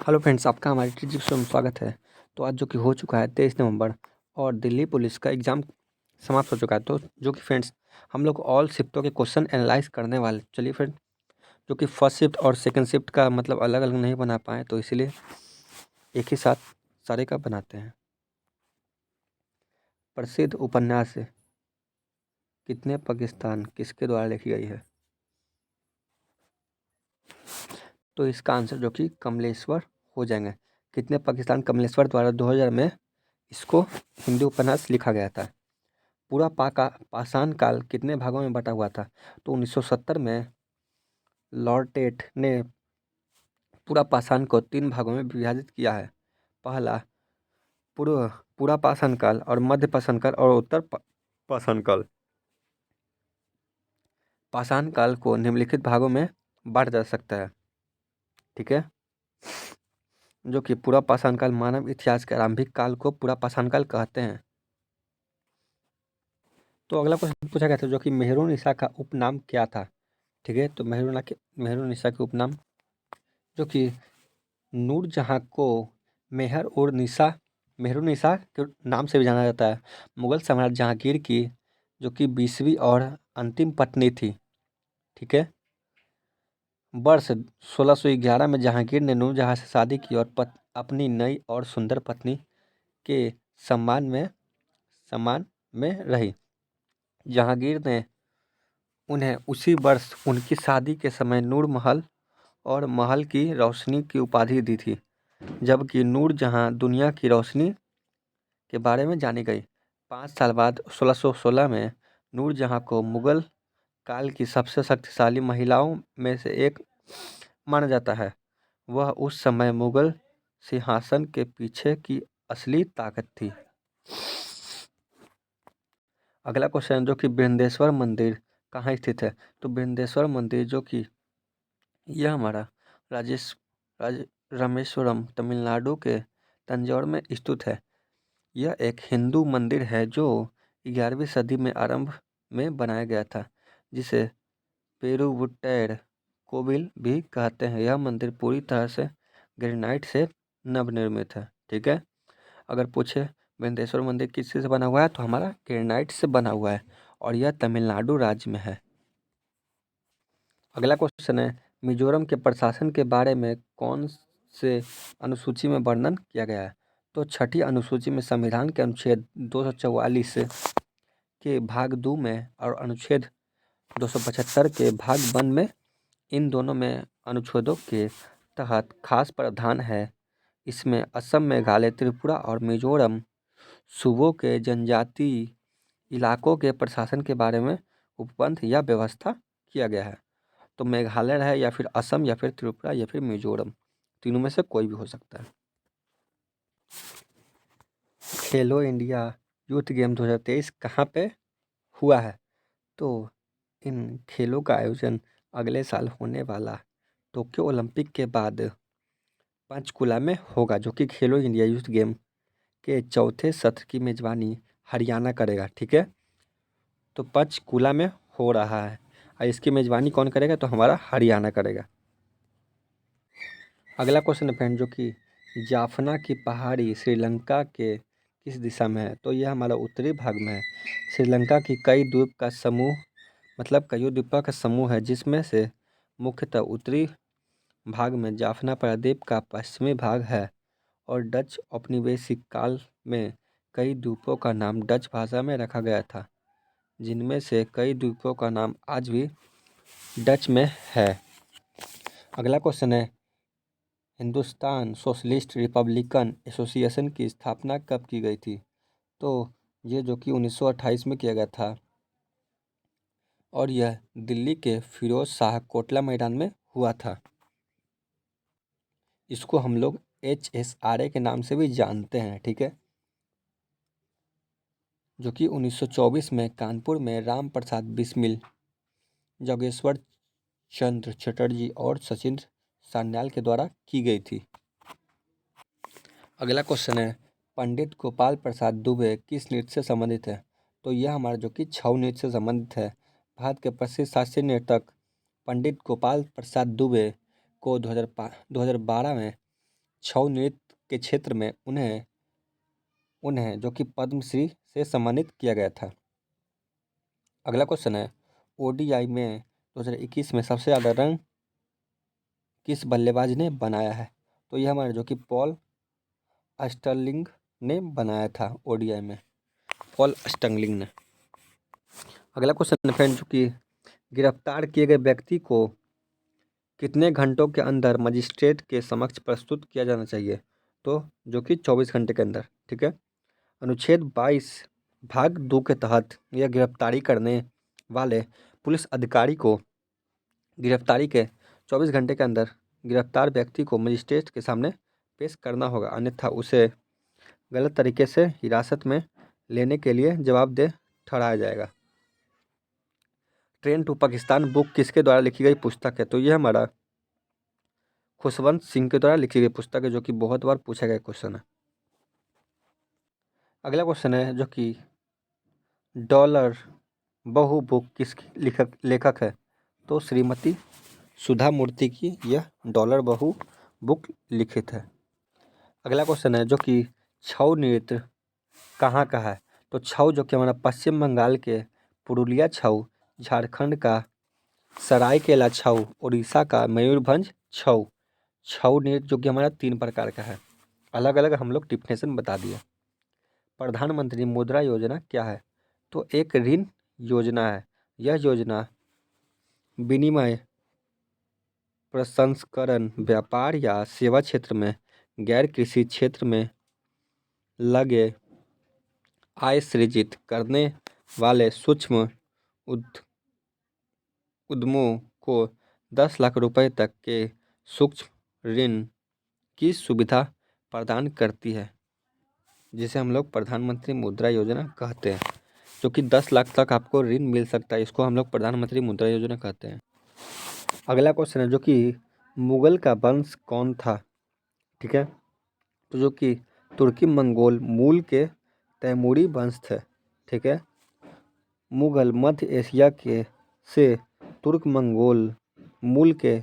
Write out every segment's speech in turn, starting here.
Hello friends, आपका हमारे teaching show में स्वागत है। तो आज जो कि हो चुका है 23 नवंबर और दिल्ली पुलिस का एग्ज़ाम समाप्त हो चुका है। तो जो कि फ्रेंड्स हम लोग ऑल शिफ्टों के क्वेश्चन एनालाइज करने वाले। चलिए फ्रेंड, जो कि फर्स्ट शिफ्ट और सेकंड शिफ्ट का मतलब अलग अलग नहीं बना पाए, तो इसीलिए एक ही साथ सारे का बनाते हैं। प्रसिद्ध उपन्यास कितने पाकिस्तान किसके द्वारा लिखी गई है? तो इसका आंसर जो कि कमलेश्वर हो जाएंगे। कितने पाकिस्तान कमलेश्वर द्वारा 2000 में इसको हिंदी उपन्यास लिखा गया था। पूरा पाषाण काल कितने भागों में बटा हुआ था? तो 1970 में लॉर्ड टेट ने पूरा पाषाण को 3 भागों में विभाजित किया है। पहला पूर्व पूरा पाषाण काल और मध्य पाषाण काल और उत्तर पाषाण काल। पाषाण काल को निम्नलिखित भागों में बांटा जा सकता है, ठीक है। जो कि पूरा पाषाण काल मानव इतिहास के आरंभिक काल को पूरा पाषाण काल कहते हैं। तो अगला क्वेश्चन पूछा गया था जो कि मेहरुनिसा का उपनाम क्या था, ठीक है। तो मेहरुनिसा के उपनाम जो कि नूरजहाँ को मेहरुनिसा के नाम से भी जाना जाता है। मुगल सम्राट जहांगीर की जो कि 20वीं और अंतिम पत्नी थी, ठीक है। वर्ष 1611 में जहांगीर ने नूरजहाँ से शादी की और अपनी नई और सुंदर पत्नी के सम्मान में रही। जहांगीर ने उन्हें उसी वर्ष उनकी शादी के समय नूर महल और महल की रोशनी की उपाधि दी थी, जबकि नूरजहाँ दुनिया की रोशनी के बारे में जानी गई। 5 साल बाद 1616 में नूरजहाँ को मुगल काल की सबसे शक्तिशाली महिलाओं में से एक माना जाता है। वह उस समय मुगल सिंहासन के पीछे की असली ताकत थी। अगला क्वेश्चन जो कि बृहदेश्वर मंदिर कहाँ स्थित है? तो बृहदेश्वर मंदिर जो कि यह हमारा राजेश राज रामेश्वरम तमिलनाडु के तंजौर में स्थित है। यह एक हिंदू मंदिर है जो 11वीं सदी में आरंभ में बनाया गया था, जिसे पेरुवुट्टैर कोविल भी कहते हैं। यह मंदिर पूरी तरह से ग्रेनाइट से नवनिर्मित है, ठीक है। अगर पूछे वेंकटेश्वर मंदिर किस चीज़ से बना हुआ है, तो हमारा ग्रेनाइट से बना हुआ है और यह तमिलनाडु राज्य में है। अगला क्वेश्चन है मिजोरम के प्रशासन के बारे में कौन से अनुसूची में वर्णन किया गया है? तो छठी अनुसूची में संविधान के अनुच्छेद 244 के भाग 2 में और अनुच्छेद 275 के भाग 1 में, इन दोनों में अनुच्छेदों के तहत खास प्रावधान है। इसमें असम, मेघालय, त्रिपुरा और मिजोरम सूबों के जनजातीय इलाकों के प्रशासन के बारे में उपबंध या व्यवस्था किया गया है। तो मेघालय है या फिर असम या फिर त्रिपुरा या फिर मिजोरम, तीनों में से कोई भी हो सकता है। खेलो इंडिया यूथ गेम 2023 कहाँ पे हुआ है? तो इन खेलों का आयोजन अगले साल होने वाला टोक्यो ओलंपिक के बाद पंचकुला में होगा, जो कि खेलो इंडिया यूथ गेम के चौथे सत्र की मेजबानी हरियाणा करेगा, ठीक है। तो पंचकुला में हो रहा है और इसकी मेजबानी कौन करेगा? तो हमारा हरियाणा करेगा। अगला क्वेश्चन है फ्रेंड जो कि जाफना की पहाड़ी श्रीलंका के किस दिशा में है? तो यह हमारा उत्तरी भाग में है। श्रीलंका की कई द्वीप का समूह मतलब कई द्वीपों का समूह है, जिसमें से मुख्यतः उत्तरी भाग में जाफना प्रायद्वीप का पश्चिमी भाग है। और डच औपनिवेशिक काल में कई द्वीपों का नाम डच भाषा में रखा गया था, जिनमें से कई द्वीपों का नाम आज भी डच में है। अगला क्वेश्चन है हिंदुस्तान सोशलिस्ट रिपब्लिकन एसोसिएशन की स्थापना कब की गई थी? तो ये जो कि 1928 में किया गया था और यह दिल्ली के फिरोज शाह कोटला मैदान में हुआ था। इसको हम लोग HSRA के नाम से भी जानते हैं, ठीक है। जो कि 1924 में कानपुर में राम प्रसाद बिस्मिल, जोगेश्वर चंद्र चटर्जी और सचिंद्र सान्याल के द्वारा की गई थी। अगला क्वेश्चन है पंडित गोपाल प्रसाद दुबे किस नृत्य से संबंधित है? तो यह हमारा जो कि छऊ नृत्य से संबंधित है। भारत के प्रसिद्ध शास्त्रीय नर्तक पंडित गोपाल प्रसाद दुबे को 2012 में छऊ नृत्य के क्षेत्र में उन्हें उन्हें जो कि पद्मश्री से सम्मानित किया गया था। अगला क्वेश्चन है, ओडीआई में 2021 में सबसे ज़्यादा रन किस बल्लेबाज ने बनाया है? तो यह हमारे जो कि पॉल स्टर्लिंग ने बनाया था ओडीआई में, पॉल स्टर्लिंग ने। अगला क्वेश्चन है फ्रेंड, जो कि गिरफ्तार किए गए व्यक्ति को कितने घंटों के अंदर मजिस्ट्रेट के समक्ष प्रस्तुत किया जाना चाहिए? तो जो कि 24 घंटे के अंदर। ठीक है। अनुच्छेद 22 भाग 2 के तहत यह गिरफ्तारी करने वाले पुलिस अधिकारी को गिरफ्तारी के 24 घंटे के अंदर गिरफ्तार व्यक्ति को मजिस्ट्रेट के सामने पेश करना होगा, अन्यथा उसे गलत तरीके से हिरासत में लेने के लिए जवाबदेह ठहराया जाएगा। ट्रेन टू पाकिस्तान बुक किसके द्वारा लिखी गई पुस्तक है? तो यह हमारा खुशवंत सिंह के द्वारा लिखी गई पुस्तक है, जो कि बहुत बार पूछा गया क्वेश्चन है। अगला क्वेश्चन है, जो कि डॉलर बहू बुक किसकी लेखक है? तो श्रीमती सुधा मूर्ति की यह डॉलर बहू बुक लिखित है। अगला क्वेश्चन है, जो कि छऊ नृत्य कहाँ का है? तो छऊ जो कि हमारा पश्चिम बंगाल के पुरुलिया छऊ, झारखंड का सरायकेला छऊ, उड़ीसा का मयूरभंज छऊ। छऊ नृत्य जो कि हमारा 3 प्रकार का है, अलग अलग हम लोग डिफिनेशन बता दिए। प्रधानमंत्री मुद्रा योजना क्या है? तो एक ऋण योजना है। यह योजना विनिमय प्रसंस्करण, व्यापार या सेवा क्षेत्र में, गैर कृषि क्षेत्र में लगे आय सृजित करने वाले सूक्ष्म उद्यमों को 10 लाख रुपए तक के सूक्ष्म ऋण की सुविधा प्रदान करती है, जिसे हम लोग प्रधानमंत्री मुद्रा योजना कहते हैं, जो कि 10 लाख तक आपको ऋण मिल सकता है। इसको हम लोग प्रधानमंत्री मुद्रा योजना कहते हैं। अगला क्वेश्चन है, जो कि मुगल का वंश कौन था? ठीक है। तो जो कि तुर्की मंगोल मूल के तैमूरी वंश थे। ठीक है। मुगल मध्य एशिया के से तुर्क मंगोल मूल के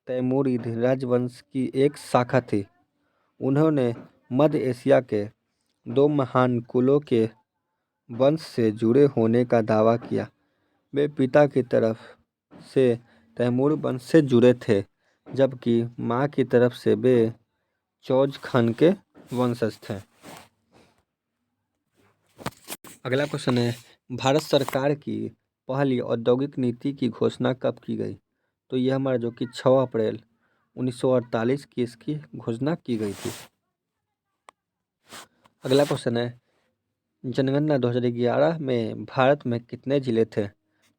तैमूरिद राजवंश की एक शाखा थी। उन्होंने मध्य एशिया के 2 महान कुलों के वंश से जुड़े होने का दावा किया। वे पिता की तरफ से तैमूर वंश से जुड़े थे, जबकि माँ की तरफ से वे चौज खान के वंशज थे। अगला क्वेश्चन है, भारत सरकार की पहली औद्योगिक नीति की घोषणा कब की गई? तो यह हमारा जो कि 6 अप्रैल 1948 की इसकी घोषणा की गई थी। अगला क्वेश्चन है, जनगणना 2011 में भारत में कितने जिले थे?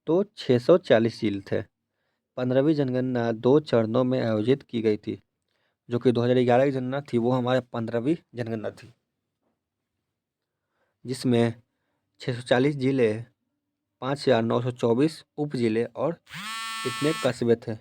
तो 640 जिले थे। 15वीं जनगणना 2 चरणों में आयोजित की गई थी। जो कि 2011 की जनगणना थी वो हमारे 15वीं जनगणना थी, जिसमें 640 जिले, 5,924 उप जिले और इतने कस्बे थे।